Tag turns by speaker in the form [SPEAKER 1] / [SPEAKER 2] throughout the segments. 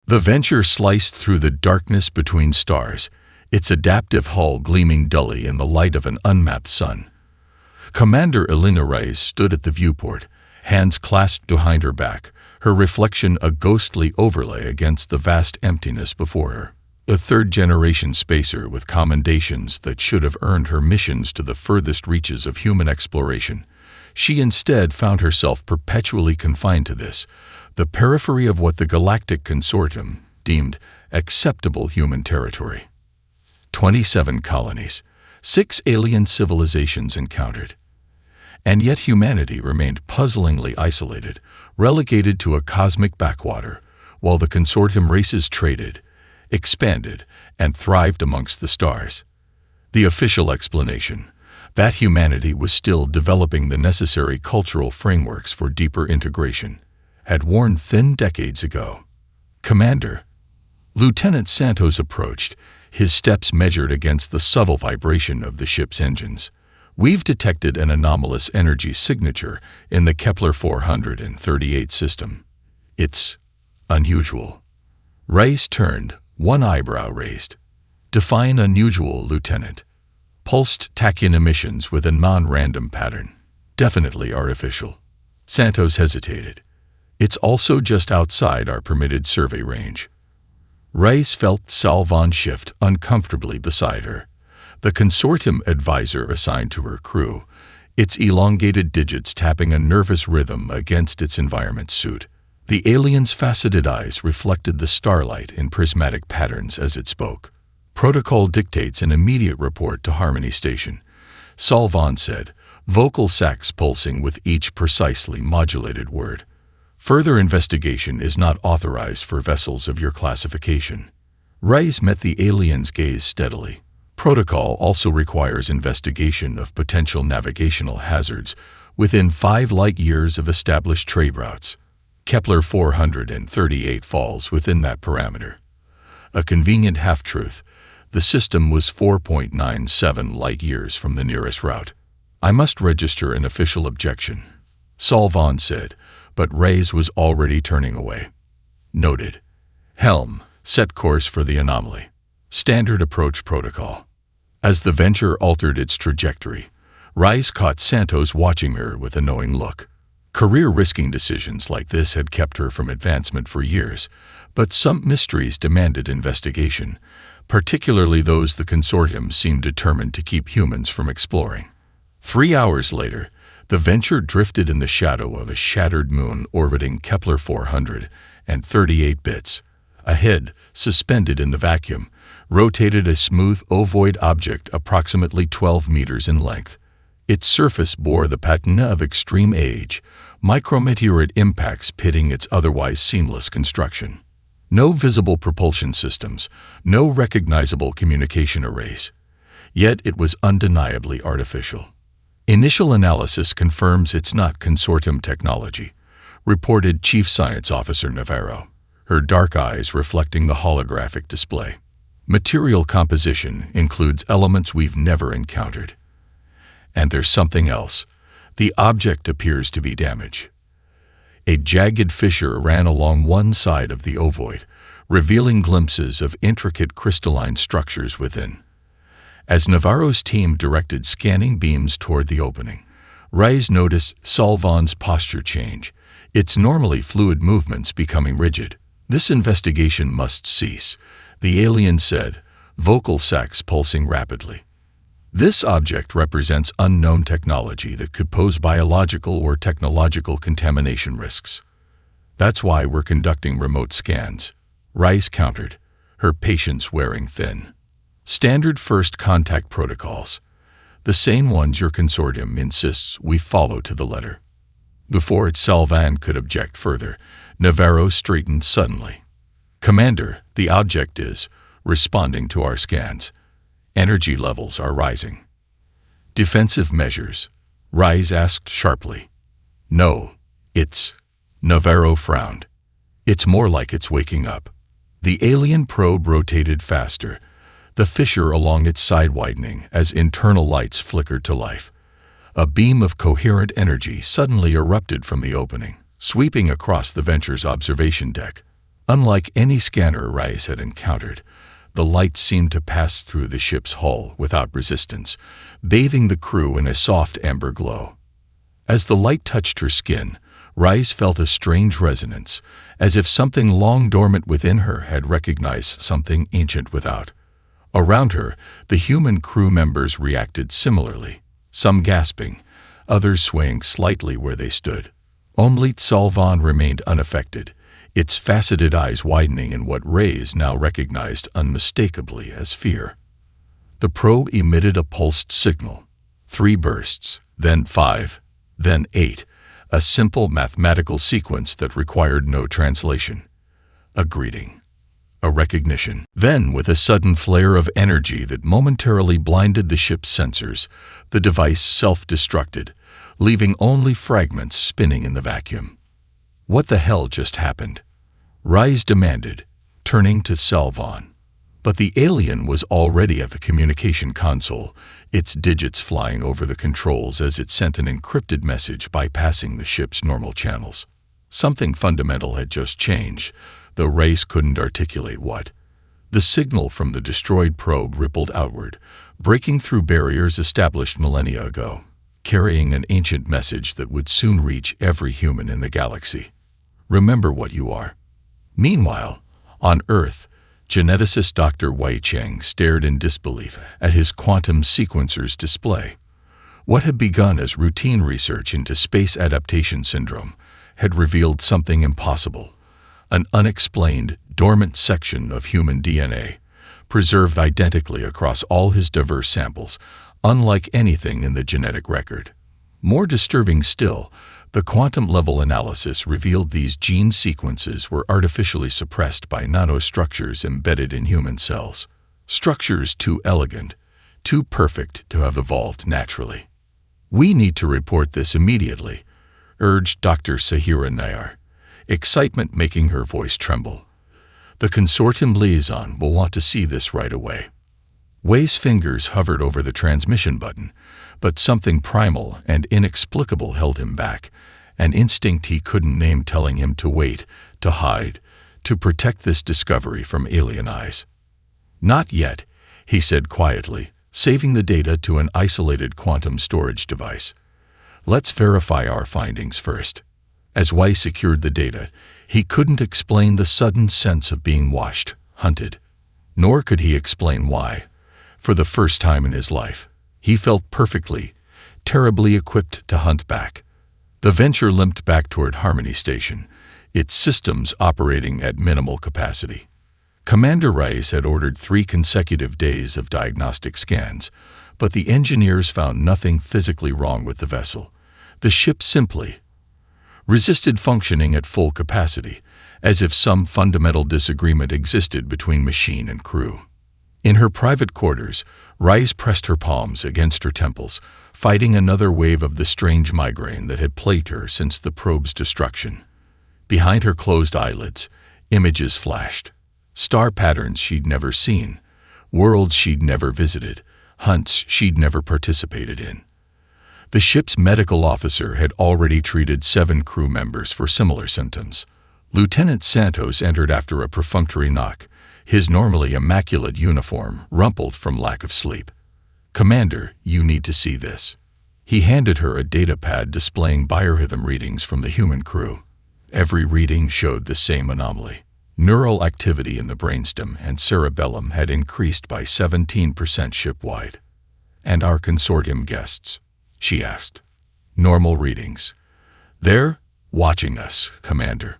[SPEAKER 1] The Venture sliced through the darkness between stars, its adaptive hull gleaming dully in the light of an unmapped sun. Commander Elena Reyes stood at the viewport, hands clasped behind her back, her reflection a ghostly overlay against the vast emptiness before her. A third-generation spacer with commendations that should have earned her missions to the furthest reaches of human exploration, she instead found herself perpetually confined to this, the periphery of what the Galactic Consortium deemed acceptable human territory. 27 colonies, 6 alien civilizations encountered. And yet humanity remained puzzlingly isolated, relegated to a cosmic backwater, while the consortium races traded, expanded, and thrived amongst the stars. The official explanation, that humanity was still developing the necessary cultural frameworks for deeper integration, had worn thin decades ago. Commander, Lieutenant Santos approached, his steps measured against the subtle vibration of the ship's engines. We've detected an anomalous energy signature in the Kepler 438 system. It's unusual. Reyes turned, one eyebrow raised. Define unusual, Lieutenant. Pulsed tachyon emissions with a non-random pattern. Definitely artificial. Santos hesitated. It's also just outside our permitted survey range. Reyes felt Salvan shift uncomfortably beside her. The consortium advisor assigned to her crew, its elongated digits tapping a nervous rhythm against its environment suit. The alien's faceted eyes reflected the starlight in prismatic patterns as it spoke. Protocol dictates an immediate report to Harmony Station, Salvan said, vocal sacs pulsing with each precisely modulated word. Further investigation is not authorized for vessels of your classification. Reyes met the alien's gaze steadily. Protocol also requires investigation of potential navigational hazards within 5 light-years of established trade routes. Kepler 438 falls within that parameter. A convenient half-truth. The system was 4.97 light-years from the nearest route. I must register an official objection, Salvan said, but Reyes was already turning away. Noted. Helm, set course for the anomaly. Standard approach protocol. As the Venture altered its trajectory, Reyes caught Santos watching her with a knowing look. Career-risking decisions like this had kept her from advancement for years, but some mysteries demanded investigation, particularly those the consortium seemed determined to keep humans from exploring. 3 hours later, the Venture drifted in the shadow of a shattered moon orbiting Kepler 438 bits. Ahead, suspended in the vacuum, rotated a smooth ovoid object approximately 12 meters in length. Its surface bore the patina of extreme age, micrometeorite impacts pitting its otherwise seamless construction. No visible propulsion systems, no recognizable communication arrays. Yet it was undeniably artificial. Initial analysis confirms it's not consortium technology, reported Chief Science Officer Navarro, her dark eyes reflecting the holographic display. Material composition includes elements we've never encountered. And there's something else. The object appears to be damaged. A jagged fissure ran along one side of the ovoid, revealing glimpses of intricate crystalline structures within. As Navarro's team directed scanning beams toward the opening, Reyes noticed Salvan's posture change, its normally fluid movements becoming rigid. This investigation must cease, the alien said, vocal sacs pulsing rapidly. This object represents unknown technology that could pose biological or technological contamination risks. That's why we're conducting remote scans, Reyes countered, her patience wearing thin. Standard first contact protocols, the same ones your consortium insists we follow to the letter. Before Salvan could object further, Navarro straightened suddenly. Commander, the object is responding to our scans. Energy levels are rising. Defensive measures, Reyes asked sharply. No, it's... Navarro frowned. It's more like it's waking up. The alien probe rotated faster, the fissure along its side widening as internal lights flickered to life. A beam of coherent energy suddenly erupted from the opening, sweeping across the Venture's observation deck. Unlike any scanner Rice had encountered, the light seemed to pass through the ship's hull without resistance, bathing the crew in a soft amber glow. As the light touched her skin, Rice felt a strange resonance, as if something long dormant within her had recognized something ancient without. Around her, the human crew members reacted similarly, some gasping, others swaying slightly where they stood. Only Salvan remained unaffected, its faceted eyes widening in what Reyes now recognized unmistakably as fear. The probe emitted a pulsed signal. 3 bursts, then 5, then 8, a simple mathematical sequence that required no translation. A greeting. A recognition. Then, with a sudden flare of energy that momentarily blinded the ship's sensors, the device self-destructed, leaving only fragments spinning in the vacuum. What the hell just happened? Rice demanded, turning to Salvan. But the alien was already at the communication console, its digits flying over the controls as it sent an encrypted message bypassing the ship's normal channels. Something fundamental had just changed, though Rice couldn't articulate what. The signal from the destroyed probe rippled outward, breaking through barriers established millennia ago, carrying an ancient message that would soon reach every human in the galaxy. Remember what you are. Meanwhile, on Earth, geneticist Dr. Wei Cheng stared in disbelief at his quantum sequencer's display. What had begun as routine research into space adaptation syndrome had revealed something impossible. An unexplained, dormant section of human DNA, preserved identically across all his diverse samples, unlike anything in the genetic record. More disturbing still, the quantum-level analysis revealed these gene sequences were artificially suppressed by nanostructures embedded in human cells. Structures too elegant, too perfect to have evolved naturally. "We need to report this immediately," urged Dr. Sahira Nayar, excitement making her voice tremble. "The consortium liaison will want to see this right away." Wei's fingers hovered over the transmission button, but something primal and inexplicable held him back, an instinct he couldn't name telling him to wait, to hide, to protect this discovery from alien eyes. "Not yet," he said quietly, saving the data to an isolated quantum storage device. "Let's verify our findings first." As Wei secured the data, he couldn't explain the sudden sense of being watched, hunted. Nor could he explain why. For the first time in his life, he felt perfectly, terribly equipped to hunt back. The venture limped back toward Harmony Station, its systems operating at minimal capacity. Commander Rice had ordered 3 consecutive days of diagnostic scans, but the engineers found nothing physically wrong with the vessel. The ship simply resisted functioning at full capacity, as if some fundamental disagreement existed between machine and crew. In her private quarters, Rice pressed her palms against her temples, fighting another wave of the strange migraine that had plagued her since the probe's destruction. Behind her closed eyelids, images flashed. Star patterns she'd never seen, worlds she'd never visited, hunts she'd never participated in. The ship's medical officer had already treated 7 crew members for similar symptoms. Lieutenant Santos entered after a perfunctory knock, his normally immaculate uniform rumpled from lack of sleep. "Commander, you need to see this." He handed her a datapad displaying biorhythm readings from the human crew. Every reading showed the same anomaly. Neural activity in the brainstem and cerebellum had increased by 17% shipwide. "And our consortium guests?" she asked. "Normal readings." "They're watching us, Commander."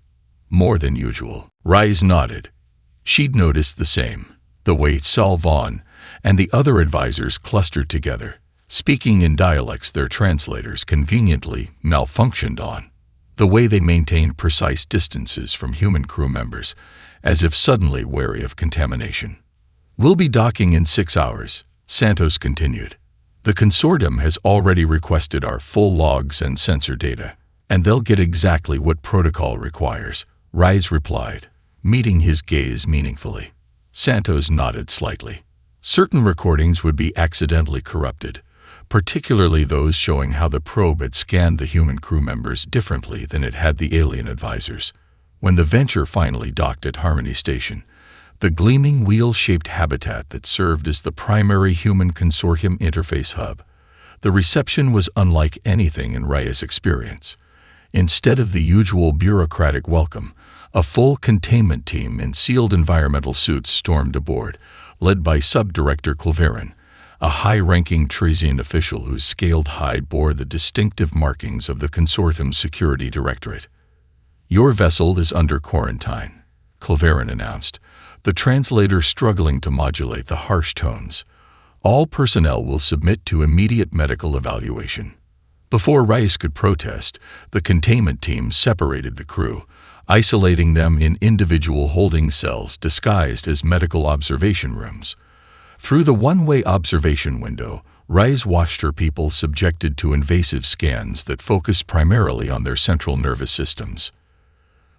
[SPEAKER 1] "More than usual." Rice nodded. She'd noticed the same. The way Salvan and the other advisors clustered together, speaking in dialects their translators conveniently malfunctioned on. The way they maintained precise distances from human crew members, as if suddenly wary of contamination. "We'll be docking in 6 hours," Santos continued. "The consortium has already requested our full logs and sensor data, and they'll get exactly what protocol requires," Rice replied, meeting his gaze meaningfully. Santos nodded slightly. Certain recordings would be accidentally corrupted, particularly those showing how the probe had scanned the human crew members differently than it had the alien advisors. When the Venture finally docked at Harmony Station, the gleaming wheel-shaped habitat that served as the primary human consortium interface hub, the reception was unlike anything in Raya's experience. Instead of the usual bureaucratic welcome, a full containment team in sealed environmental suits stormed aboard, led by Subdirector Cleverin, a high-ranking Tresian official whose scaled hide bore the distinctive markings of the consortium's security directorate. "Your vessel is under quarantine," Cleverin announced, the translator struggling to modulate the harsh tones. "All personnel will submit to immediate medical evaluation." Before Rice could protest, the containment team separated the crew, isolating them in individual holding cells disguised as medical observation rooms. Through the one-way observation window, Rice watched her people subjected to invasive scans that focused primarily on their central nervous systems.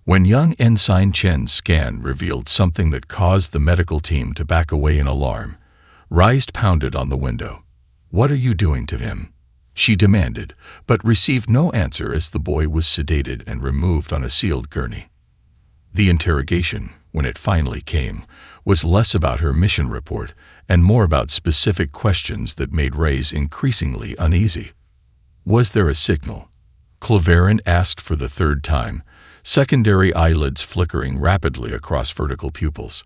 [SPEAKER 1] When young Ensign Chen's scan revealed something that caused the medical team to back away in alarm, Rice pounded on the window. "What are you doing to him?" she demanded, but received no answer as the boy was sedated and removed on a sealed gurney. The interrogation, when it finally came, was less about her mission report and more about specific questions that made Rice increasingly uneasy. "Was there a signal?" Cleverin asked for the third time, secondary eyelids flickering rapidly across vertical pupils.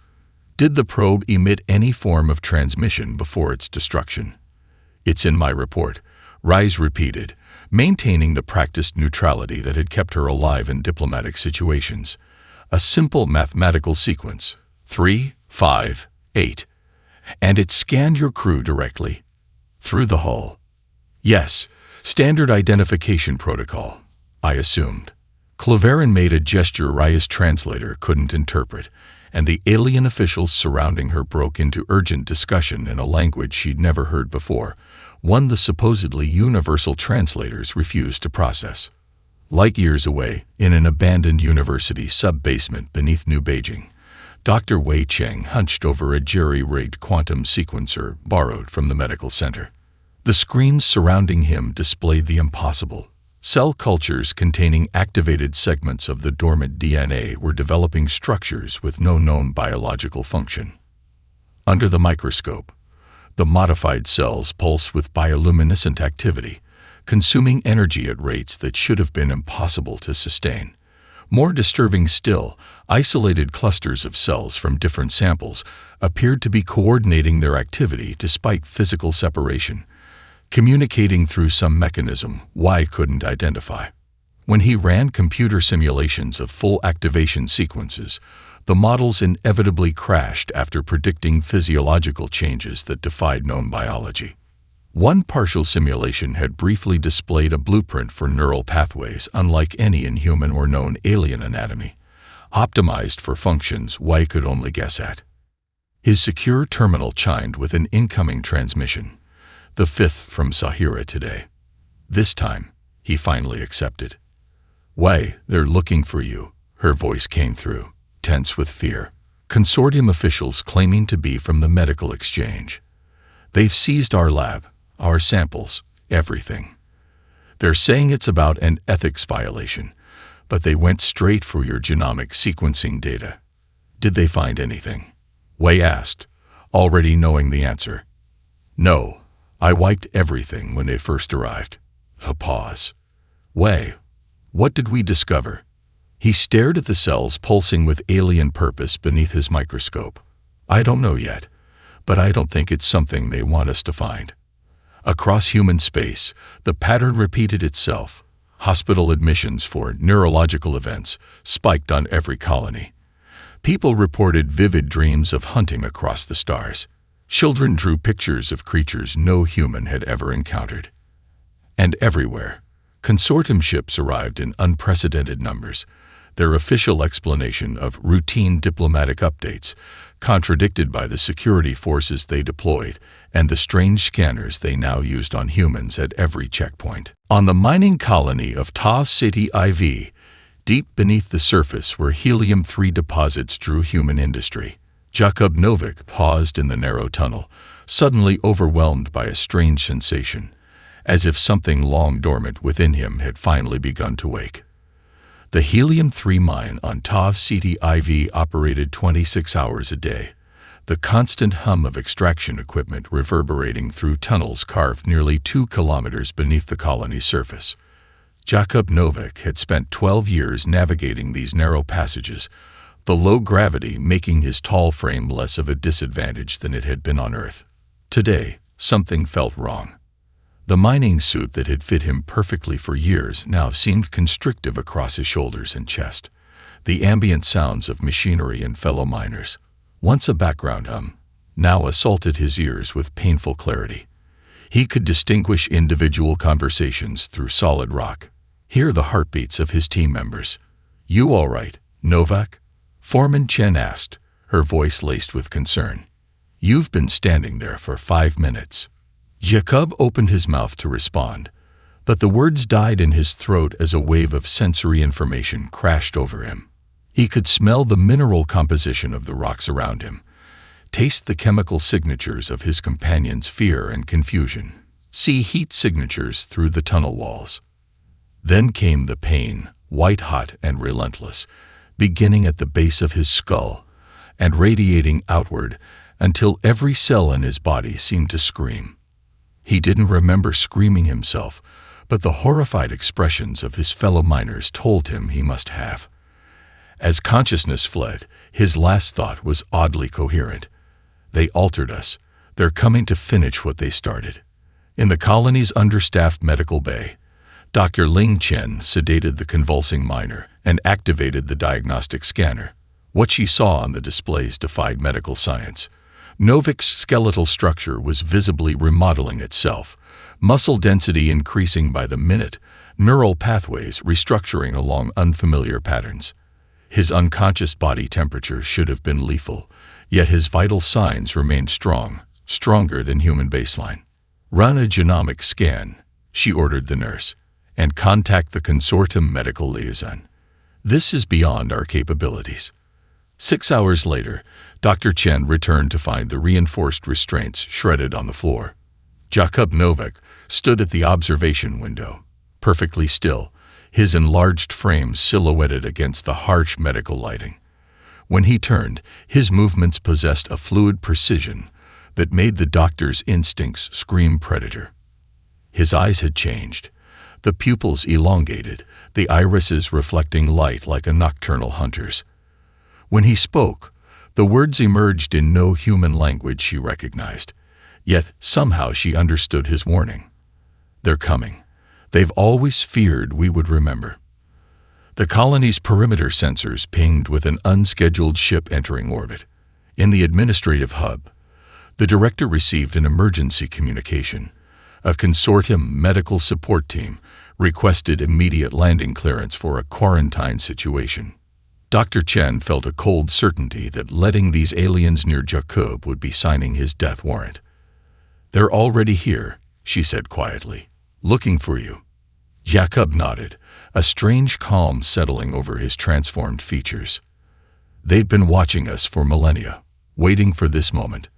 [SPEAKER 1] "Did the probe emit any form of transmission before its destruction?" "It's in my report," Rice repeated, maintaining the practiced neutrality that had kept her alive in diplomatic situations. "A simple mathematical sequence, 3, 5, 8. And it scanned your crew directly. Through the hull." "Yes, standard identification protocol," I assumed. Cleverin made a gesture Raya's translator couldn't interpret, and the alien officials surrounding her broke into urgent discussion in a language she'd never heard before, one the supposedly universal translators refused to process. Light years away, in an abandoned university sub-basement beneath New Beijing, Dr. Wei Cheng hunched over a jerry-rigged quantum sequencer borrowed from the medical center. The screens surrounding him displayed the impossible. Cell cultures containing activated segments of the dormant DNA were developing structures with no known biological function. Under the microscope, the modified cells pulsed with bioluminescent activity, consuming energy at rates that should have been impossible to sustain. More disturbing still, isolated clusters of cells from different samples appeared to be coordinating their activity despite physical separation, communicating through some mechanism Y couldn't identify. When he ran computer simulations of full activation sequences, the models inevitably crashed after predicting physiological changes that defied known biology. One partial simulation had briefly displayed a blueprint for neural pathways unlike any in human or known alien anatomy, optimized for functions Y could only guess at. His secure terminal chimed with an incoming transmission, the 5th from Sahira today. This time, he finally accepted. "Wei, they're looking for you," her voice came through, tense with fear. "Consortium officials claiming to be from the medical exchange. They've seized our lab, our samples, everything. They're saying it's about an ethics violation, but they went straight for your genomic sequencing data." "Did they find anything?" Wei asked, already knowing the answer. "No. I wiped everything when they first arrived." A pause. "Wei, what did we discover?" He stared at the cells pulsing with alien purpose beneath his microscope. "I don't know yet, but I don't think it's something they want us to find." Across human space, the pattern repeated itself. Hospital admissions for neurological events spiked on every colony. People reported vivid dreams of hunting across the stars. Children drew pictures of creatures no human had ever encountered. And everywhere, consortium ships arrived in unprecedented numbers, their official explanation of routine diplomatic updates, contradicted by the security forces they deployed and the strange scanners they now used on humans at every checkpoint. On the mining colony of Ta City IV, deep beneath the surface where helium-3 deposits drew human industry, Jakub Novik paused in the narrow tunnel, suddenly overwhelmed by a strange sensation, as if something long dormant within him had finally begun to wake. The helium-3 mine on Tav City IV operated 26 hours a day, the constant hum of extraction equipment reverberating through tunnels carved nearly 2 kilometers beneath the colony's surface. Jakub Novak had spent 12 years navigating these narrow passages, the low gravity making his tall frame less of a disadvantage than it had been on Earth. Today, something felt wrong. The mining suit that had fit him perfectly for years now seemed constrictive across his shoulders and chest. The ambient sounds of machinery and fellow miners, once a background hum, now assaulted his ears with painful clarity. He could distinguish individual conversations through solid rock, hear the heartbeats of his team members. "You all right, Novak?" Foreman Chen asked, her voice laced with concern. "You've been standing there for 5 minutes." Jakub opened his mouth to respond, but the words died in his throat as a wave of sensory information crashed over him. He could smell the mineral composition of the rocks around him, taste the chemical signatures of his companion's fear and confusion, see heat signatures through the tunnel walls. Then came the pain, white-hot and relentless, beginning at the base of his skull and radiating outward until every cell in his body seemed to scream. He didn't remember screaming himself, but the horrified expressions of his fellow miners told him he must have. As consciousness fled, his last thought was oddly coherent. "They altered us. They're coming to finish what they started." In the colony's understaffed medical bay, Dr. Ling Chen sedated the convulsing miner and activated the diagnostic scanner. What she saw on the displays defied medical science. Novik's skeletal structure was visibly remodeling itself, muscle density increasing by the minute, neural pathways restructuring along unfamiliar patterns. His unconscious body temperature should have been lethal, yet his vital signs remained strong, stronger than human baseline. "Run a genomic scan," she ordered the nurse, "and contact the consortium medical liaison. This is beyond our capabilities." 6 hours later, Dr. Chen returned to find the reinforced restraints shredded on the floor. Jakub Novak stood at the observation window, perfectly still, his enlarged frame silhouetted against the harsh medical lighting. When he turned, his movements possessed a fluid precision that made the doctor's instincts scream predator. His eyes had changed, the pupils elongated, the irises reflecting light like a nocturnal hunter's. When he spoke, the words emerged in no human language she recognized, yet somehow she understood his warning. "They're coming. They've always feared we would remember." The colony's perimeter sensors pinged with an unscheduled ship entering orbit. In the administrative hub, the director received an emergency communication. A consortium medical support team requested immediate landing clearance for a quarantine situation. Dr. Chen felt a cold certainty that letting these aliens near Jakub would be signing his death warrant. "They're already here," she said quietly, "looking for you." Jakub nodded, a strange calm settling over his transformed features. "They've been watching us for millennia, waiting for this moment,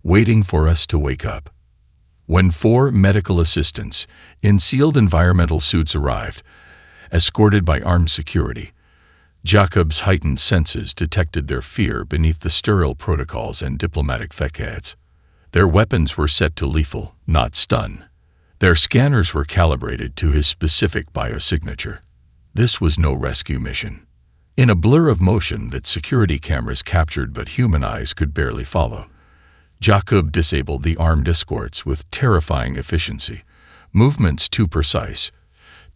[SPEAKER 1] waiting for us to wake up." When 4 medical assistants in sealed environmental suits arrived, escorted by armed security, Jakub's heightened senses detected their fear beneath the sterile protocols and diplomatic facades. Their weapons were set to lethal, not stun. Their scanners were calibrated to his specific biosignature. This was no rescue mission. In a blur of motion that security cameras captured but human eyes could barely follow, Jakub disabled the armed escorts with terrifying efficiency, movements too precise,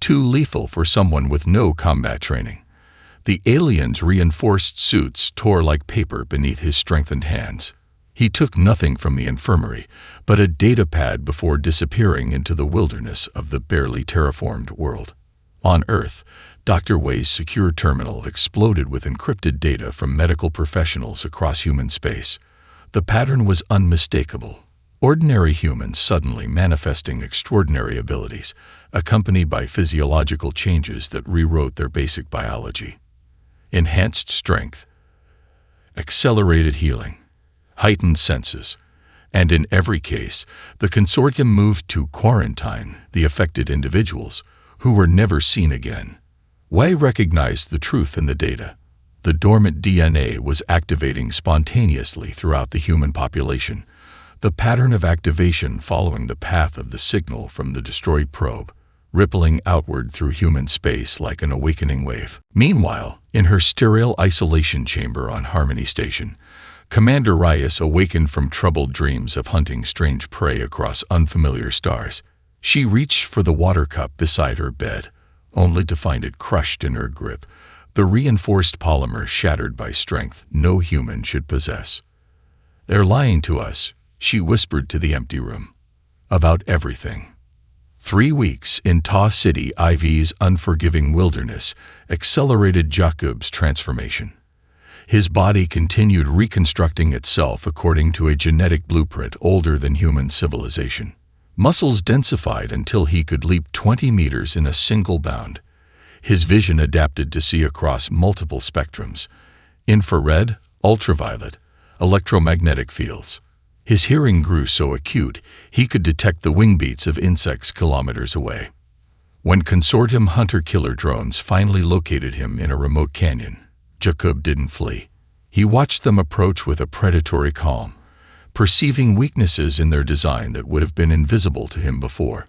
[SPEAKER 1] too lethal for someone with no combat training. The aliens' reinforced suits tore like paper beneath his strengthened hands. He took nothing from the infirmary but a data pad before disappearing into the wilderness of the barely terraformed world. On Earth, Dr. Wei's secure terminal exploded with encrypted data from medical professionals across human space. The pattern was unmistakable. Ordinary humans suddenly manifesting extraordinary abilities, accompanied by physiological changes that rewrote their basic biology. Enhanced strength, accelerated healing, heightened senses, and in every case, the consortium moved to quarantine the affected individuals, who were never seen again. Wei recognized the truth in the data. The dormant DNA was activating spontaneously throughout the human population, the pattern of activation following the path of the signal from the destroyed probe, rippling outward through human space like an awakening wave. Meanwhile, in her sterile isolation chamber on Harmony Station, Commander Reyes awakened from troubled dreams of hunting strange prey across unfamiliar stars. She reached for the water cup beside her bed, only to find it crushed in her grip, the reinforced polymer shattered by strength no human should possess. "They're lying to us," she whispered to the empty room. "About everything." 3 weeks in Ta City IV's unforgiving wilderness accelerated Jacob's transformation. His body continued reconstructing itself according to a genetic blueprint older than human civilization. Muscles densified until he could leap 20 meters in a single bound. His vision adapted to see across multiple spectrums: infrared, ultraviolet, electromagnetic fields. His hearing grew so acute he could detect the wing beats of insects kilometers away. When consortium hunter-killer drones finally located him in a remote canyon, Jacob didn't flee. He watched them approach with a predatory calm, perceiving weaknesses in their design that would have been invisible to him before.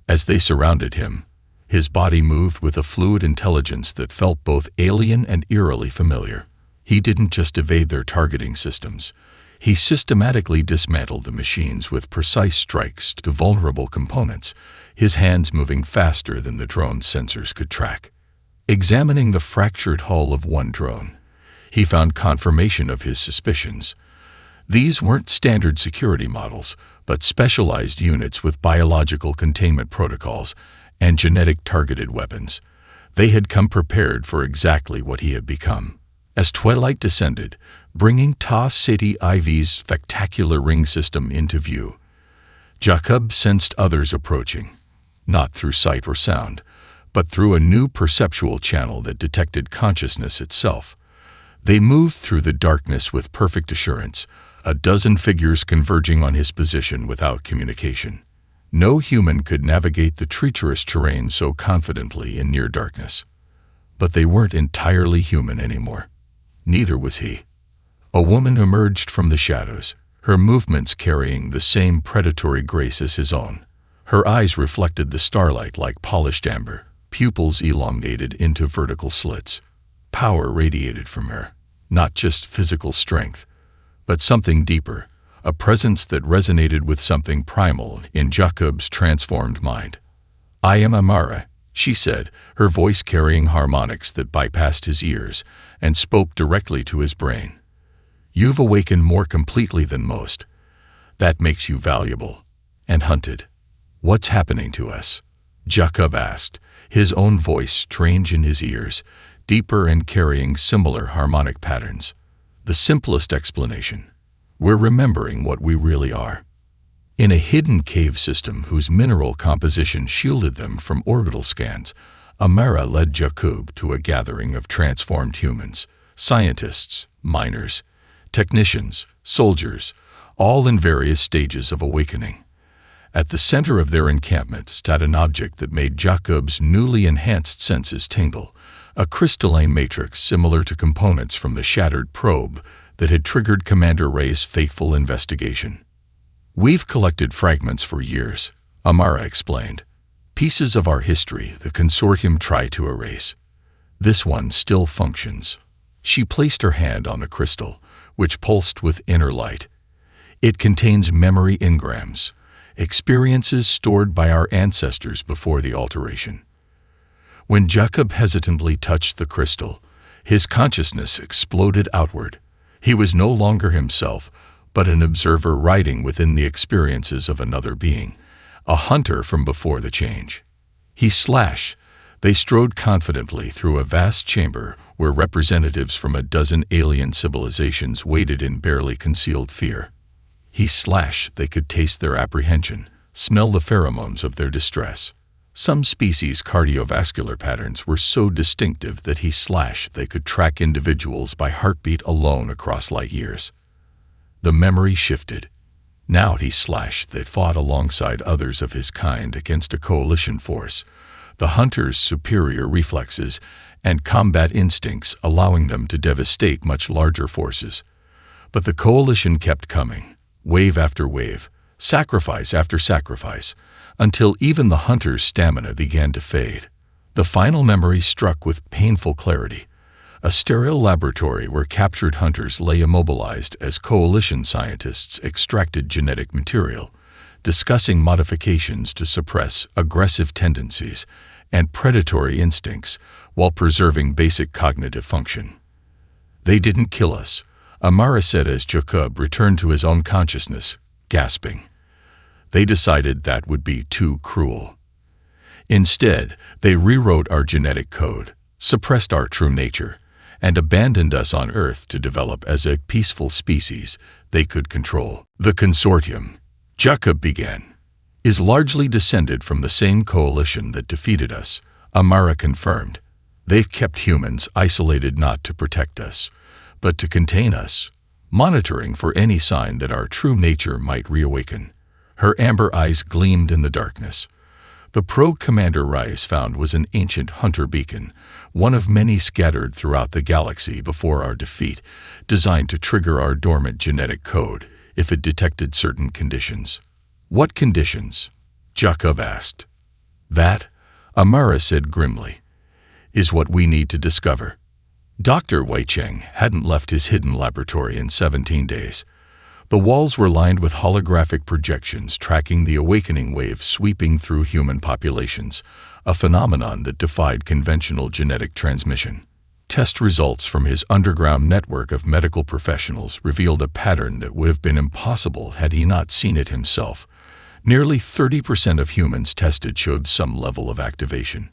[SPEAKER 1] As they surrounded him, his body moved with a fluid intelligence that felt both alien and eerily familiar. He didn't just evade their targeting systems. He systematically dismantled the machines with precise strikes to vulnerable components, his hands moving faster than the drone's sensors could track. Examining the fractured hull of one drone, he found confirmation of his suspicions. These weren't standard security models, but specialized units with biological containment protocols and genetic-targeted weapons. They had come prepared for exactly what he had become. As twilight descended, bringing Ta City IV's spectacular ring system into view, Jacob sensed others approaching, not through sight or sound, but through a new perceptual channel that detected consciousness itself. They moved through the darkness with perfect assurance, a dozen figures converging on his position without communication. No human could navigate the treacherous terrain so confidently in near darkness. But they weren't entirely human anymore. Neither was he. A woman emerged from the shadows, her movements carrying the same predatory grace as his own. Her eyes reflected the starlight like polished amber, pupils elongated into vertical slits. Power radiated from her, not just physical strength, but something deeper, a presence that resonated with something primal in Jacob's transformed mind. "I am Amara," she said, her voice carrying harmonics that bypassed his ears and spoke directly to his brain. "You've awakened more completely than most. That makes you valuable and hunted." "What's happening to us?" Jacob asked, his own voice strange in his ears, deeper and carrying similar harmonic patterns. "The simplest explanation. We're remembering what we really are." In a hidden cave system whose mineral composition shielded them from orbital scans, Amara led Jacob to a gathering of transformed humans, scientists, miners, technicians, soldiers, all in various stages of awakening. At the center of their encampment sat an object that made Jacob's newly enhanced senses tingle, a crystalline matrix similar to components from the shattered probe that had triggered Commander Ray's fateful investigation. "We've collected fragments for years," Amara explained. "Pieces of our history the consortium tried to erase. This one still functions." She placed her hand on the crystal, which pulsed with inner light. "It contains memory engrams, experiences stored by our ancestors before the alteration." When Jacob hesitantly touched the crystal, his consciousness exploded outward. He was no longer himself, but an observer riding within the experiences of another being, a hunter from before the change. They strode confidently through a vast chamber where representatives from a dozen alien civilizations waited in barely concealed fear. They could taste their apprehension, smell the pheromones of their distress. Some species' cardiovascular patterns were so distinctive that they could track individuals by heartbeat alone across light years. The memory shifted. Now they fought alongside others of his kind against a coalition force, the hunters' superior reflexes and combat instincts allowing them to devastate much larger forces. But the coalition kept coming, wave after wave, sacrifice after sacrifice, until even the hunters' stamina began to fade. The final memory struck with painful clarity. A sterile laboratory where captured hunters lay immobilized as coalition scientists extracted genetic material, discussing modifications to suppress aggressive tendencies and predatory instincts while preserving basic cognitive function. "They didn't kill us," Amara said as Jacob returned to his own consciousness, gasping. "They decided that would be too cruel. Instead, they rewrote our genetic code, suppressed our true nature, and abandoned us on Earth to develop as a peaceful species they could control. The consortium," Jacob began, "is largely descended from the same coalition that defeated us," Amara confirmed. "They've kept humans isolated not to protect us, but to contain us, monitoring for any sign that our true nature might reawaken." Her amber eyes gleamed in the darkness. The probe Commander Rice found was an ancient hunter beacon, one of many scattered throughout the galaxy before our defeat, designed to trigger our dormant genetic code if it detected certain conditions. "What conditions?" Jacob asked. "That," Amara said grimly, "is what we need to discover." Dr. Weicheng hadn't left his hidden laboratory in 17 days. The walls were lined with holographic projections tracking the awakening wave sweeping through human populations, a phenomenon that defied conventional genetic transmission. Test results from his underground network of medical professionals revealed a pattern that would have been impossible had he not seen it himself. Nearly 30% of humans tested showed some level of activation,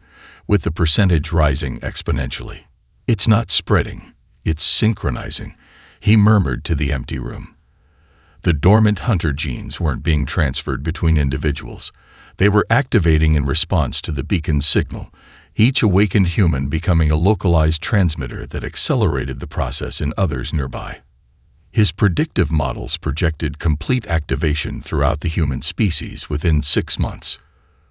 [SPEAKER 1] with the percentage rising exponentially. "It's not spreading, it's synchronizing," he murmured to the empty room. The dormant hunter genes weren't being transferred between individuals. They were activating in response to the beacon's signal, each awakened human becoming a localized transmitter that accelerated the process in others nearby. His predictive models projected complete activation throughout the human species within 6 months.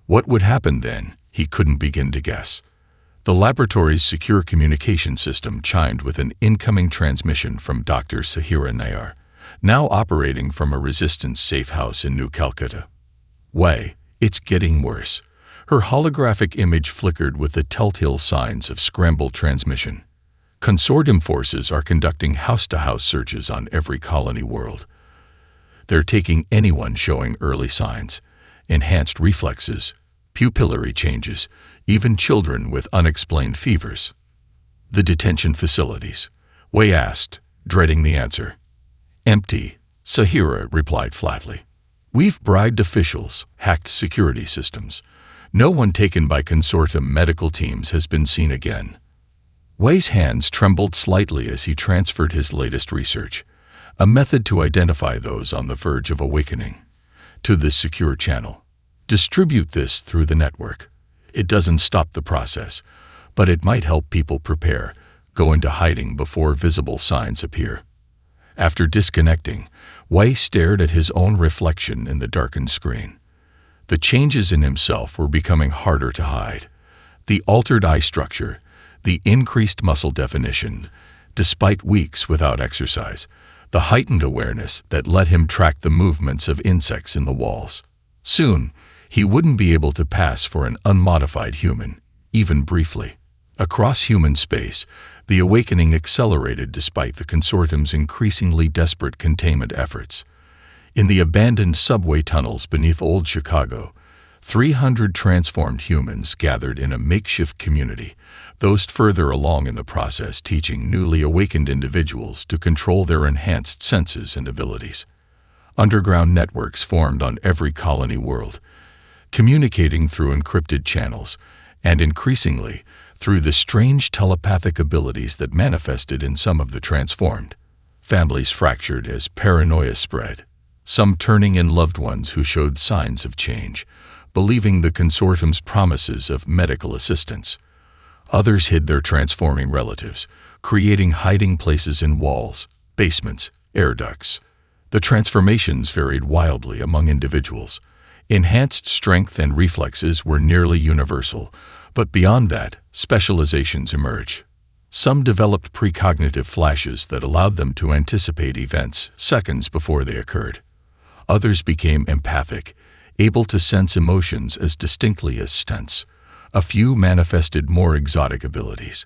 [SPEAKER 1] What would happen then, he couldn't begin to guess. The laboratory's secure communication system chimed with an incoming transmission from Dr. Sahira Nayar, now operating from a resistance safe house in New Calcutta. "Wei, it's getting worse." Her holographic image flickered with the telltale signs of scrambled transmission. "Consortium forces are conducting house-to-house searches on every colony world. They're taking anyone showing early signs, enhanced reflexes, pupillary changes, even children with unexplained fevers." "The detention facilities?" Wei asked, dreading the answer. "Empty," Sahira replied flatly. "We've bribed officials, hacked security systems. No one taken by consortium medical teams has been seen again." Wei's hands trembled slightly as he transferred his latest research, a method to identify those on the verge of awakening, to this secure channel. "Distribute this through the network. It doesn't stop the process, but it might help people prepare, go into hiding before visible signs appear." After disconnecting, Wei stared at his own reflection in the darkened screen. The changes in himself were becoming harder to hide. The altered eye structure, the increased muscle definition, despite weeks without exercise, the heightened awareness that let him track the movements of insects in the walls. Soon, he wouldn't be able to pass for an unmodified human, even briefly. Across human space, the awakening accelerated despite the consortium's increasingly desperate containment efforts. In the abandoned subway tunnels beneath Old Chicago, 300 transformed humans gathered in a makeshift community, those further along in the process teaching newly awakened individuals to control their enhanced senses and abilities. Underground networks formed on every colony world, communicating through encrypted channels, and increasingly, through the strange telepathic abilities that manifested in some of the transformed. Families fractured as paranoia spread, some turning in loved ones who showed signs of change, believing the consortium's promises of medical assistance. Others hid their transforming relatives, creating hiding places in walls, basements, air ducts. The transformations varied wildly among individuals. Enhanced strength and reflexes were nearly universal, But beyond that, specializations emerge. Some developed precognitive flashes that allowed them to anticipate events seconds before they occurred. Others became empathic, able to sense emotions as distinctly as stents. A few manifested more exotic abilities,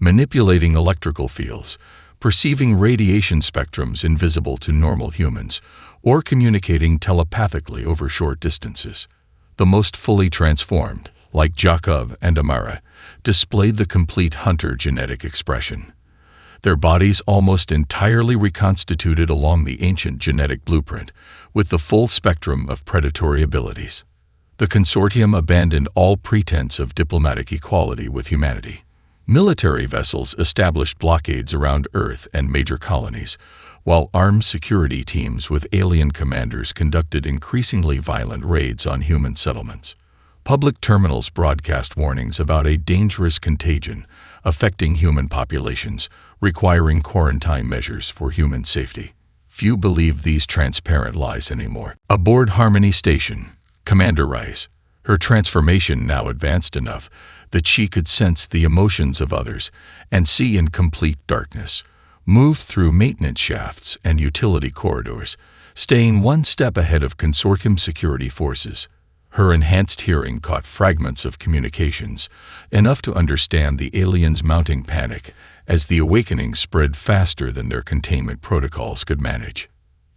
[SPEAKER 1] manipulating electrical fields, perceiving radiation spectrums invisible to normal humans, or communicating telepathically over short distances. The most fully transformed, like Jacob and Amara, displayed the complete hunter genetic expression. Their bodies almost entirely reconstituted along the ancient genetic blueprint, with the full spectrum of predatory abilities. The consortium abandoned all pretense of diplomatic equality with humanity. Military vessels established blockades around Earth and major colonies, while armed security teams with alien commanders conducted increasingly violent raids on human settlements. Public terminals broadcast warnings about a dangerous contagion affecting human populations, requiring quarantine measures for human safety. Few believe these transparent lies anymore. Aboard Harmony Station, Commander Rice, her transformation now advanced enough that she could sense the emotions of others and see in complete darkness, moved through maintenance shafts and utility corridors, staying one step ahead of consortium security forces. Her enhanced hearing caught fragments of communications, enough to understand the aliens' mounting panic as the awakening spread faster than their containment protocols could manage.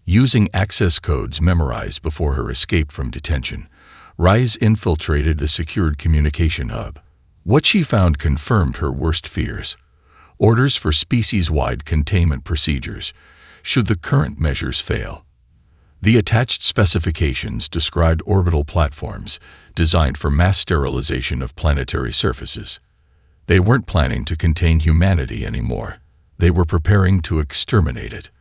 [SPEAKER 1] Using access codes memorized before her escape from detention, Rise infiltrated a secured communication hub. What she found confirmed her worst fears: orders for species-wide containment procedures, should the current measures fail. The attached specifications described orbital platforms designed for mass sterilization of planetary surfaces. They weren't planning to contain humanity anymore. They were preparing to exterminate it.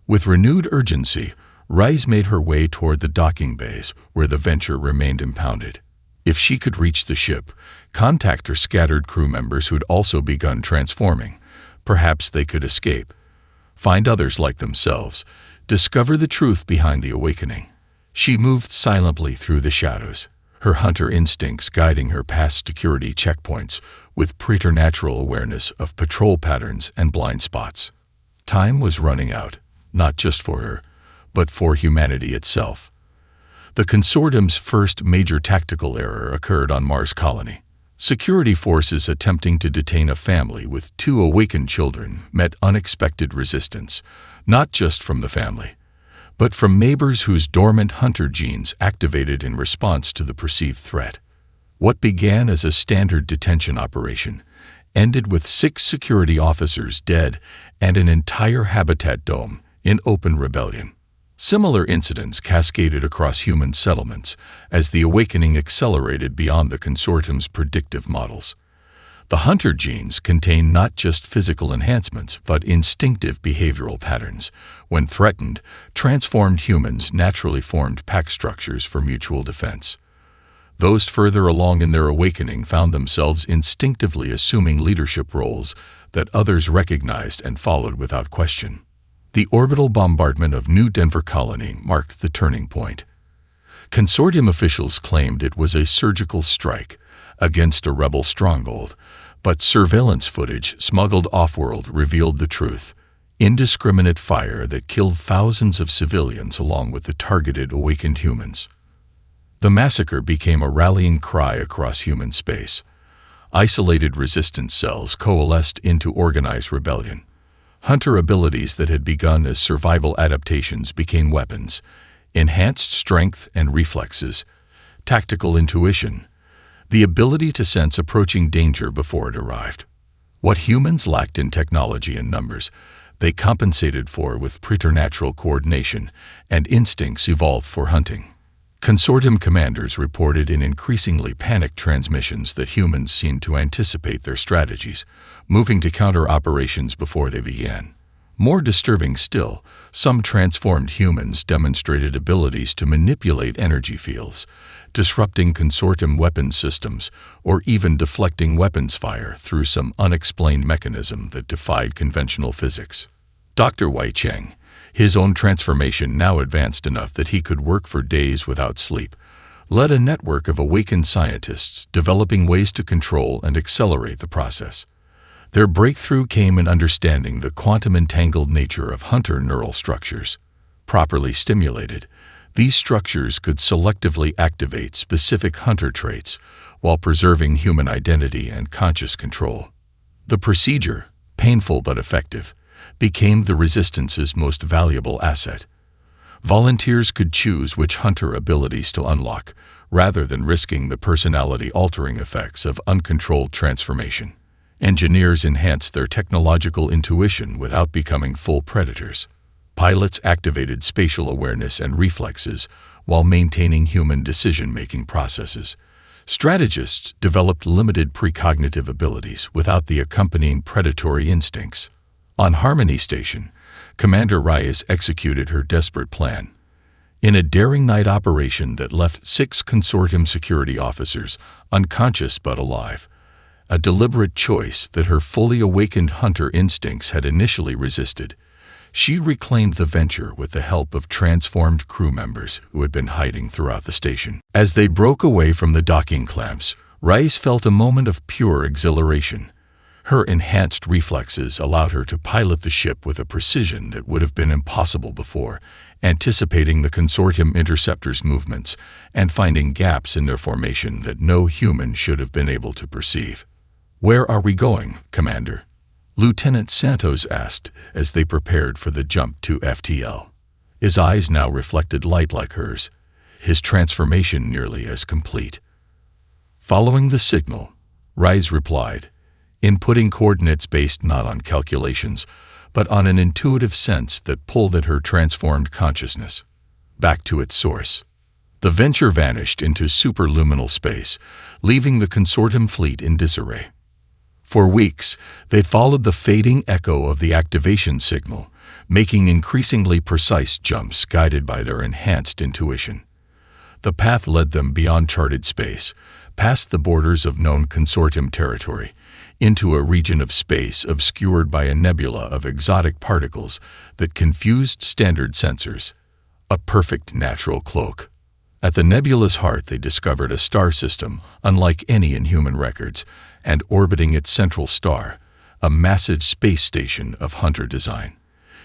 [SPEAKER 1] With renewed urgency, Rise made her way toward the docking bays where the Venture remained impounded. If she could reach the ship, contact her scattered crew members who'd also begun transforming. Perhaps they could escape, find others like themselves, discover the truth behind the awakening. She moved silently through the shadows, her hunter instincts guiding her past security checkpoints with preternatural awareness of patrol patterns and blind spots. Time was running out, not just for her, but for humanity itself. The consortium's first major tactical error occurred on Mars Colony. Security forces attempting to detain a family with 2 awakened children met unexpected resistance, not just from the family, but from neighbors whose dormant hunter genes activated in response to the perceived threat. What began as a standard detention operation ended with 6 security officers dead and an entire habitat dome in open rebellion. Similar incidents cascaded across human settlements as the awakening accelerated beyond the consortium's predictive models. The hunter genes contain not just physical enhancements but instinctive behavioral patterns. When threatened, transformed humans naturally formed pack structures for mutual defense. Those further along in their awakening found themselves instinctively assuming leadership roles that others recognized and followed without question. The orbital bombardment of New Denver Colony marked the turning point. Consortium officials claimed it was a surgical strike against a rebel stronghold, but surveillance footage smuggled off-world revealed the truth: indiscriminate fire that killed thousands of civilians along with the targeted awakened humans. The massacre became a rallying cry across human space. Isolated resistance cells coalesced into organized rebellion. Hunter abilities that had begun as survival adaptations became weapons: enhanced strength and reflexes, tactical intuition, the ability to sense approaching danger before it arrived. What humans lacked in technology and numbers, they compensated for with preternatural coordination and instincts evolved for hunting. Consortium commanders reported in increasingly panicked transmissions that humans seemed to anticipate their strategies, moving to counter operations before they began. More disturbing still, some transformed humans demonstrated abilities to manipulate energy fields, disrupting consortium weapons systems, or even deflecting weapons fire through some unexplained mechanism that defied conventional physics. Dr. Wei Cheng, his own transformation now advanced enough that he could work for days without sleep, led a network of awakened scientists developing ways to control and accelerate the process. Their breakthrough came in understanding the quantum-entangled nature of hunter neural structures. Properly stimulated, these structures could selectively activate specific hunter traits while preserving human identity and conscious control. The procedure, painful but effective, became the Resistance's most valuable asset. Volunteers could choose which hunter abilities to unlock, rather than risking the personality-altering effects of uncontrolled transformation. Engineers enhanced their technological intuition without becoming full predators. Pilots activated spatial awareness and reflexes while maintaining human decision-making processes. Strategists developed limited precognitive abilities without the accompanying predatory instincts. On Harmony Station, Commander Reyes executed her desperate plan. In a daring night operation that left 6 consortium security officers unconscious but alive, a deliberate choice that her fully awakened hunter instincts had initially resisted, she reclaimed the venture with the help of transformed crew members who had been hiding throughout the station. As they broke away from the docking clamps, Reyes felt a moment of pure exhilaration. Her enhanced reflexes allowed her to pilot the ship with a precision that would have been impossible before, anticipating the consortium interceptors' movements and finding gaps in their formation that no human should have been able to perceive. "Where are we going, Commander?" Lieutenant Santos asked as they prepared for the jump to FTL. His eyes now reflected light like hers, his transformation nearly as complete. Following the signal, Reyes replied, inputting coordinates based not on calculations, but on an intuitive sense that pulled at her transformed consciousness. Back to its source. The venture vanished into superluminal space, leaving the consortium fleet in disarray. For weeks, they followed the fading echo of the activation signal, making increasingly precise jumps guided by their enhanced intuition. The path led them beyond charted space, past the borders of known consortium territory, into a region of space obscured by a nebula of exotic particles that confused standard sensors, a perfect natural cloak. At the nebula's heart they discovered a star system unlike any in human records, and orbiting its central star, a massive space station of hunter design.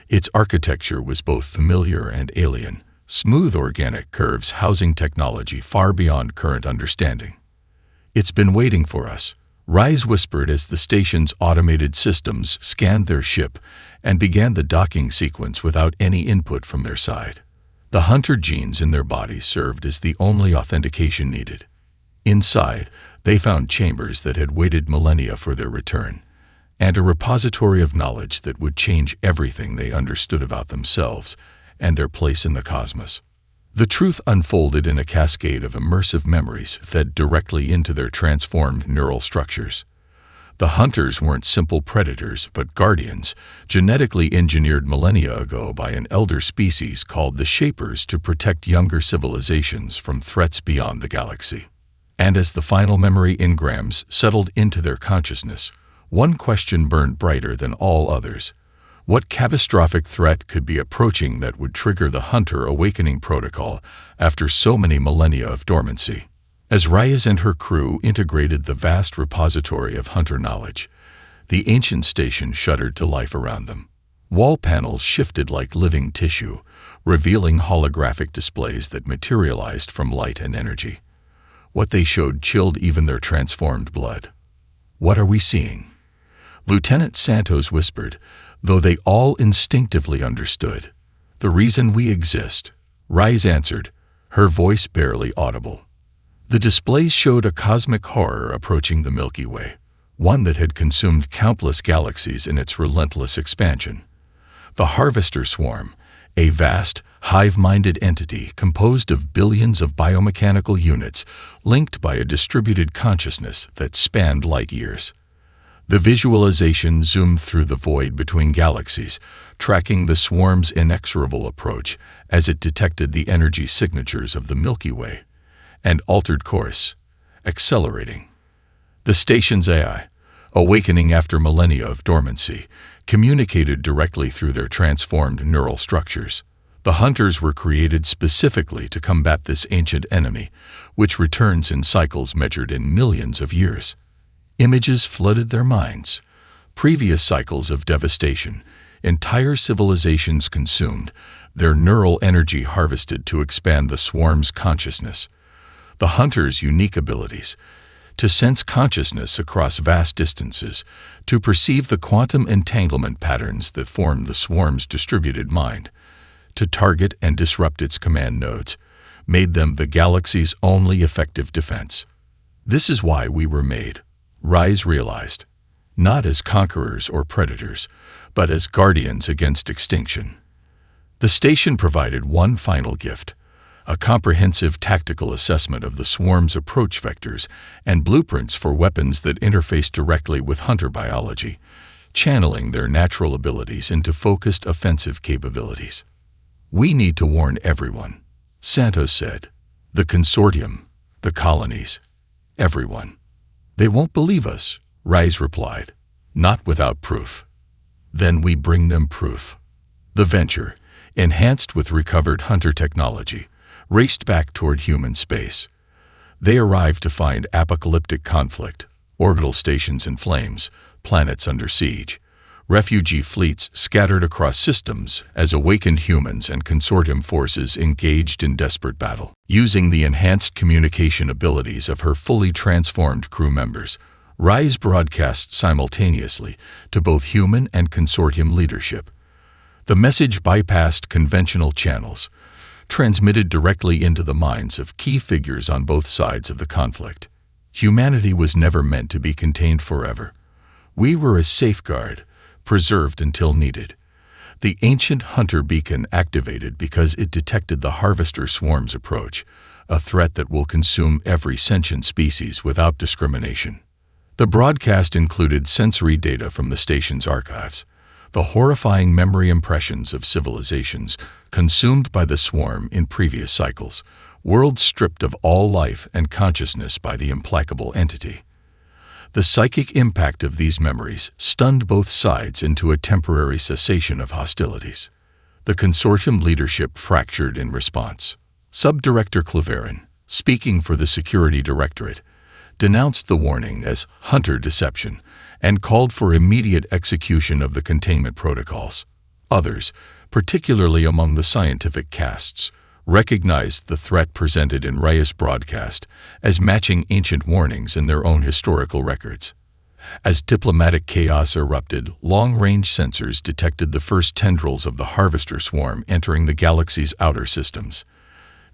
[SPEAKER 1] Its architecture was both familiar and alien, smooth organic curves housing technology far beyond current understanding. "It's been waiting for us," Reyes whispered as the station's automated systems scanned their ship and began the docking sequence without any input from their side. The hunter genes in their bodies served as the only authentication needed. Inside, they found chambers that had waited millennia for their return, and a repository of knowledge that would change everything they understood about themselves and their place in the cosmos. The truth unfolded in a cascade of immersive memories fed directly into their transformed neural structures. The hunters weren't simple predators, but guardians, genetically engineered millennia ago by an elder species called the Shapers to protect younger civilizations from threats beyond the galaxy. And as the final memory engrams settled into their consciousness, one question burned brighter than all others. What catastrophic threat could be approaching that would trigger the Hunter Awakening Protocol after so many millennia of dormancy? As Reyes and her crew integrated the vast repository of hunter knowledge, the ancient station shuddered to life around them. Wall panels shifted like living tissue, revealing holographic displays that materialized from light and energy. What they showed chilled even their transformed blood. "What are we seeing?" Lieutenant Santos whispered, though they all instinctively understood. "The reason we exist," Reyes answered, her voice barely audible. The displays showed a cosmic horror approaching the Milky Way, one that had consumed countless galaxies in its relentless expansion. The Harvester Swarm, a vast, hive-minded entity composed of billions of biomechanical units linked by a distributed consciousness that spanned light years. The visualization zoomed through the void between galaxies, tracking the swarm's inexorable approach as it detected the energy signatures of the Milky Way, and altered course, accelerating. The station's AI, awakening after millennia of dormancy, communicated directly through their transformed neural structures. The hunters were created specifically to combat this ancient enemy, which returns in cycles measured in millions of years. Images flooded their minds. Previous cycles of devastation, entire civilizations consumed, their neural energy harvested to expand the swarm's consciousness. The hunters' unique abilities to sense consciousness across vast distances, to perceive the quantum entanglement patterns that form the swarm's distributed mind, to target and disrupt its command nodes, made them the galaxy's only effective defense. This is why we were made, Rise realized, not as conquerors or predators, but as guardians against extinction. The station provided one final gift, a comprehensive tactical assessment of the swarm's approach vectors and blueprints for weapons that interface directly with hunter biology, channeling their natural abilities into focused offensive capabilities. "We need to warn everyone," Santos said. "The consortium, the colonies, everyone." "They won't believe us," Rise replied. "Not without proof." "Then we bring them proof." The venture, enhanced with recovered hunter technology, raced back toward human space. They arrived to find apocalyptic conflict, orbital stations in flames, planets under siege, refugee fleets scattered across systems as awakened humans and consortium forces engaged in desperate battle. Using the enhanced communication abilities of her fully transformed crew members, Rise broadcast simultaneously to both human and consortium leadership. The message bypassed conventional channels, transmitted directly into the minds of key figures on both sides of the conflict. Humanity was never meant to be contained forever. We were a safeguard, preserved until needed. The ancient hunter beacon activated because it detected the harvester swarm's approach, a threat that will consume every sentient species without discrimination. The broadcast included sensory data from the station's archives, the horrifying memory impressions of civilizations consumed by the swarm in previous cycles, worlds stripped of all life and consciousness by the implacable entity. The psychic impact of these memories stunned both sides into a temporary cessation of hostilities. The consortium leadership fractured in response. Subdirector Claverin, speaking for the Security Directorate, denounced the warning as hunter deception and called for immediate execution of the containment protocols. Others, particularly among the scientific castes, recognized the threat presented in Raya's broadcast as matching ancient warnings in their own historical records. As diplomatic chaos erupted, long-range sensors detected the first tendrils of the harvester swarm entering the galaxy's outer systems.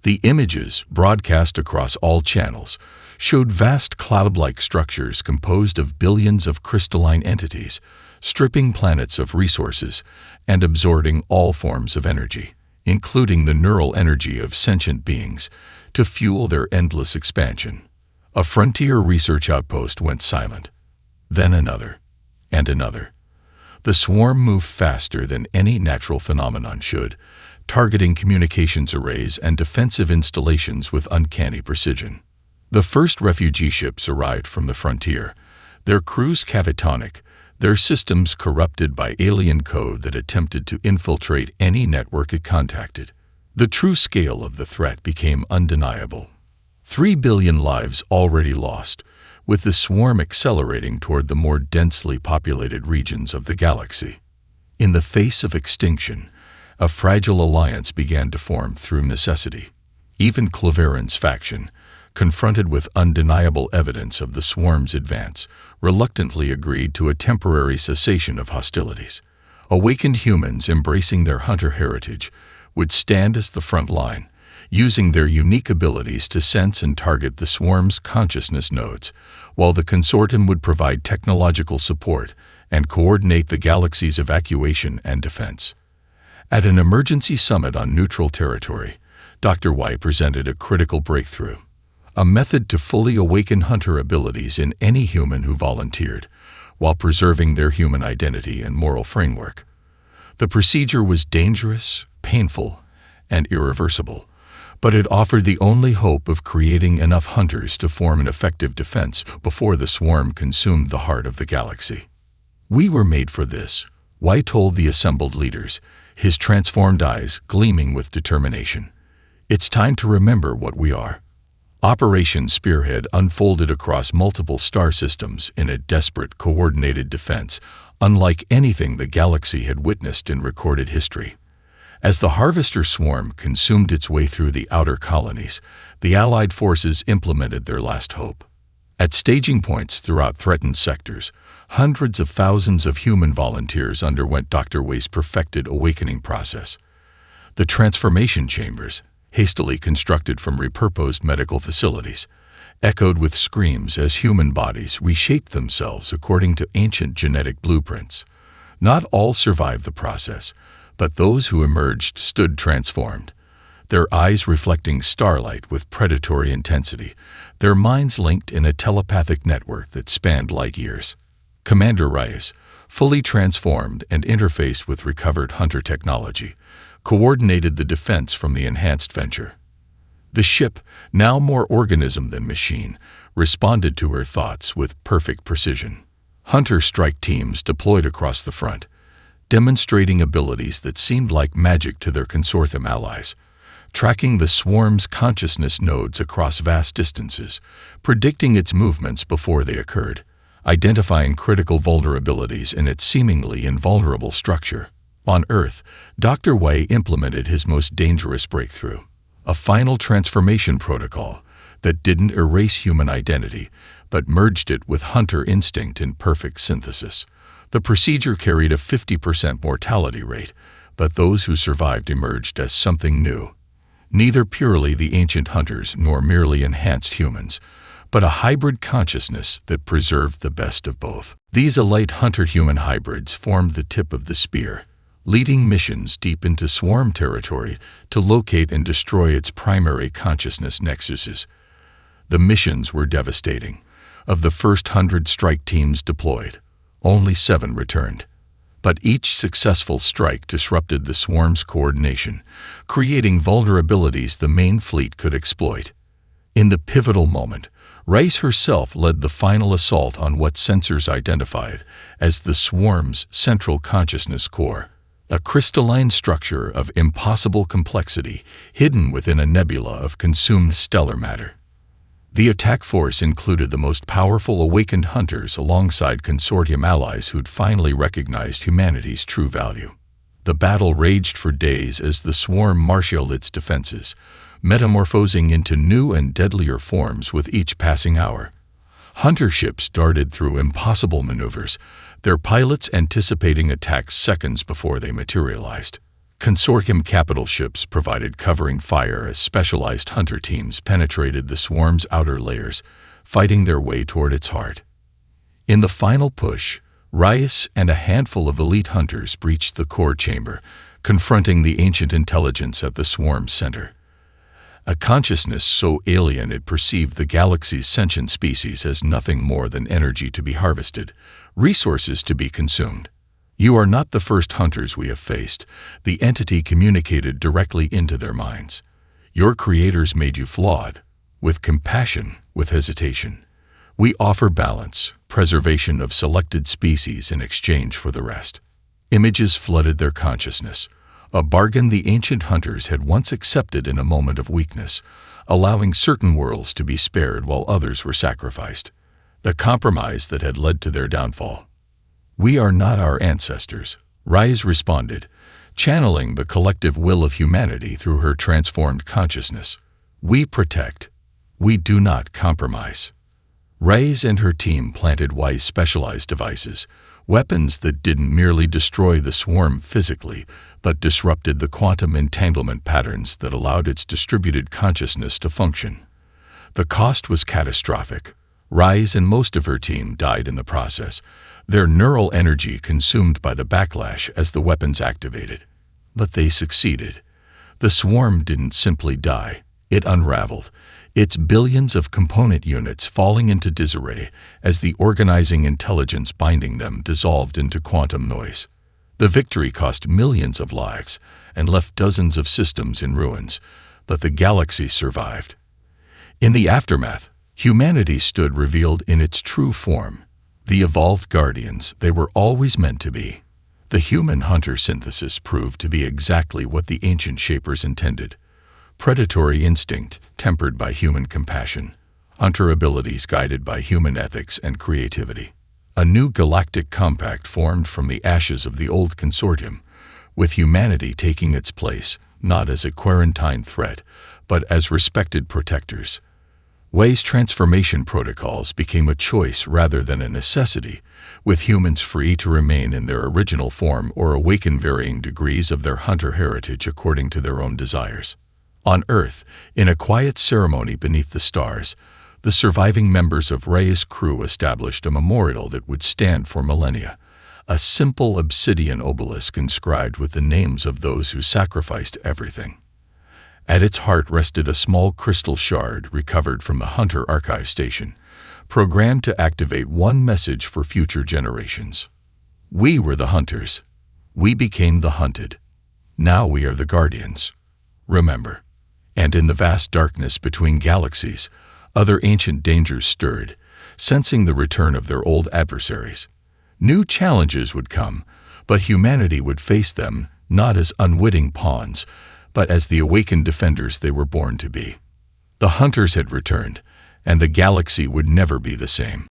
[SPEAKER 1] The images, broadcast across all channels, showed vast cloud-like structures composed of billions of crystalline entities, stripping planets of resources and absorbing all forms of energy, including the neural energy of sentient beings, to fuel their endless expansion. A frontier research outpost went silent. Then another, and another. The swarm moved faster than any natural phenomenon should, targeting communications arrays and defensive installations with uncanny precision. The first refugee ships arrived from the frontier, their crews catatonic, their systems corrupted by alien code that attempted to infiltrate any network it contacted. The true scale of the threat became undeniable. 3 billion lives already lost, with the swarm accelerating toward the more densely populated regions of the galaxy. In the face of extinction, a fragile alliance began to form through necessity. Even Claverin's faction, confronted with undeniable evidence of the swarm's advance, reluctantly agreed to a temporary cessation of hostilities. Awakened humans embracing their hunter heritage would stand as the front line, using their unique abilities to sense and target the swarm's consciousness nodes, while the consortium would provide technological support and coordinate the galaxy's evacuation and defense. At an emergency summit on neutral territory, Dr. Y presented a critical breakthrough. A method to fully awaken hunter abilities in any human who volunteered, while preserving their human identity and moral framework. The procedure was dangerous, painful, and irreversible, but it offered the only hope of creating enough hunters to form an effective defense before the swarm consumed the heart of the galaxy. "We were made for this," Y told the assembled leaders, his transformed eyes gleaming with determination. It's time to remember what we are. Operation Spearhead unfolded across multiple star systems in a desperate, coordinated defense, unlike anything the galaxy had witnessed in recorded history. As the Harvester swarm consumed its way through the outer colonies, the Allied forces implemented their last hope. At staging points throughout threatened sectors, hundreds of thousands of human volunteers underwent Dr. Way's perfected awakening process. The transformation chambers, hastily constructed from repurposed medical facilities, echoed with screams as human bodies reshaped themselves according to ancient genetic blueprints. Not all survived the process, but those who emerged stood transformed, their eyes reflecting starlight with predatory intensity, their minds linked in a telepathic network that spanned light years. Commander Reyes, fully transformed and interfaced with recovered hunter technology, coordinated the defense from the enhanced venture. The ship, now more organism than machine, responded to her thoughts with perfect precision. Hunter strike teams deployed across the front, demonstrating abilities that seemed like magic to their consortium allies, tracking the swarm's consciousness nodes across vast distances, predicting its movements before they occurred, identifying critical vulnerabilities in its seemingly invulnerable structure. On Earth, Dr. Way implemented his most dangerous breakthrough, a final transformation protocol that didn't erase human identity, but merged it with hunter instinct in perfect synthesis. The procedure carried a 50% mortality rate, but those who survived emerged as something new. Neither purely the ancient hunters nor merely enhanced humans, but a hybrid consciousness that preserved the best of both. These elite hunter-human hybrids formed the tip of the spear, leading missions deep into swarm territory to locate and destroy its primary consciousness nexuses. The missions were devastating. Of the first 100 strike teams deployed, only 7 returned. But each successful strike disrupted the swarm's coordination, creating vulnerabilities the main fleet could exploit. In the pivotal moment, Rice herself led the final assault on what sensors identified as the swarm's central consciousness core, a crystalline structure of impossible complexity hidden within a nebula of consumed stellar matter. The attack force included the most powerful awakened hunters alongside consortium allies who'd finally recognized humanity's true value. The battle raged for days as the swarm marshaled its defenses, metamorphosing into new and deadlier forms with each passing hour. Hunter ships darted through impossible maneuvers, their pilots anticipating attacks seconds before they materialized. Consortium capital ships provided covering fire as specialized hunter teams penetrated the swarm's outer layers, fighting their way toward its heart. In the final push, Reyes and a handful of elite hunters breached the core chamber, confronting the ancient intelligence at the swarm's center. A consciousness so alien it perceived the galaxy's sentient species as nothing more than energy to be harvested, resources to be consumed. "You are not the first hunters we have faced," the entity communicated directly into their minds. "Your creators made you flawed, with compassion, with hesitation. We offer balance, preservation of selected species in exchange for the rest." Images flooded their consciousness, a bargain the ancient hunters had once accepted in a moment of weakness, allowing certain worlds to be spared while others were sacrificed. The compromise that had led to their downfall. "We are not our ancestors," Reyes responded, channeling the collective will of humanity through her transformed consciousness. "We protect. We do not compromise." Reyes and her team planted wise specialized devices, weapons that didn't merely destroy the swarm physically, but disrupted the quantum entanglement patterns that allowed its distributed consciousness to function. The cost was catastrophic. Reyes and most of her team died in the process, their neural energy consumed by the backlash as the weapons activated. But they succeeded. The swarm didn't simply die, it unraveled, its billions of component units falling into disarray as the organizing intelligence binding them dissolved into quantum noise. The victory cost millions of lives and left dozens of systems in ruins, but the galaxy survived. In the aftermath, humanity stood revealed in its true form, the evolved guardians they were always meant to be. The human-hunter synthesis proved to be exactly what the ancient shapers intended. Predatory instinct tempered by human compassion. Hunter abilities guided by human ethics and creativity. A new galactic compact formed from the ashes of the old consortium, with humanity taking its place, not as a quarantine threat, but as respected protectors. Way's transformation protocols became a choice rather than a necessity, with humans free to remain in their original form or awaken varying degrees of their hunter heritage according to their own desires. On Earth, in a quiet ceremony beneath the stars, the surviving members of Ray's crew established a memorial that would stand for millennia, a simple obsidian obelisk inscribed with the names of those who sacrificed everything. At its heart rested a small crystal shard recovered from the Hunter Archive Station, programmed to activate one message for future generations. We were the hunters. We became the hunted. Now we are the guardians. Remember. And in the vast darkness between galaxies, other ancient dangers stirred, sensing the return of their old adversaries. New challenges would come, but humanity would face them not as unwitting pawns, but as the awakened defenders they were born to be. The hunters had returned, and the galaxy would never be the same.